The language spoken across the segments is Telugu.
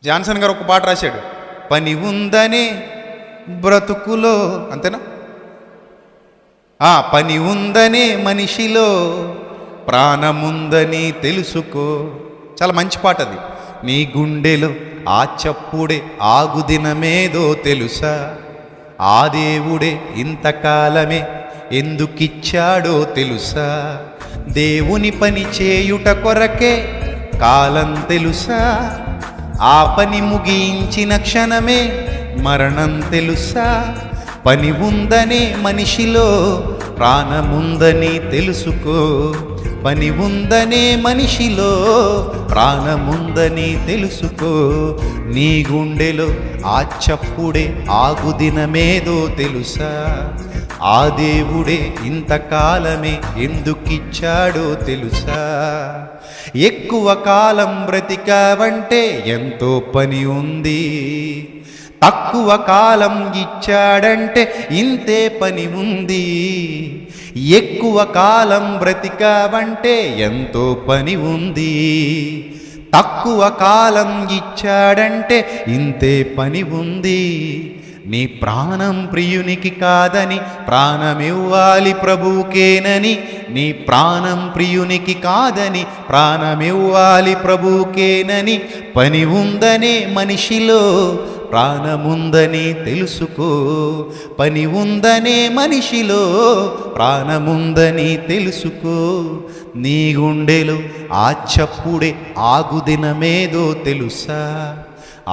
జాన్సన్ గారు ఒక పాట రాశాడు, పని ఉందనే బ్రతుకులో, అంతేనా? పని ఉందనే మనిషిలో ప్రాణముందని తెలుసుకో. చాలా మంచి పాట అది. నీ గుండెలో ఆ చప్పుడే ఆగు దినమేదో తెలుసా, ఆ దేవుడే ఇంతకాలమే ఎందుకిచ్చాడో తెలుసా, దేవుని పని చేయుట కొరకే కాలం తెలుసా, ఆ పని ముగించిన క్షణమే మరణం తెలుసా, పని ఉందనే మనిషిలో ప్రాణముందని తెలుసుకో, పని ఉందనే మనిషిలో ప్రాణముందని తెలుసుకో, నీ గుండెలో ఆ చప్పుడే ఆగు దినమేదో తెలుసా, ఆ దేవుడే ఇంతకాలమే ఎందుకిచ్చాడో తెలుసా, ఎక్కువ కాలం బ్రతికావంటే ఎంతో పని ఉంది, తక్కువ కాలం ఇచ్చాడంటే ఇంతే పని ఉంది, ఎక్కువ కాలం బ్రతికావంటే ఎంతో పని ఉంది, తక్కువ కాలం ఇచ్చాడంటే ఇంతే పని ఉంది, నీ ప్రాణం ప్రియునికి కాదని ప్రాణమివ్వాలి ప్రభువుకేనని, నీ ప్రాణం ప్రియునికి కాదని ప్రాణమివ్వాలి ప్రభువుకేనని, పని ఉందనే మనిషిలో ప్రాణముందని తెలుసుకో, పని ఉందనే మనిషిలో ప్రాణముందని తెలుసుకో, నీ గుండెలో ఆ చప్పుడే ఆగు దినమేదో తెలుసా,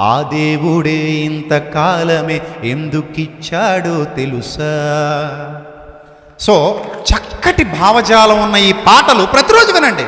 ఆ దేవుడే ఇంతకాలమే ఎందుకిచ్చాడో తెలుసా. సో చక్కటి భావజాలం ఉన్న ఈ పాటలు ప్రతిరోజు వినండి.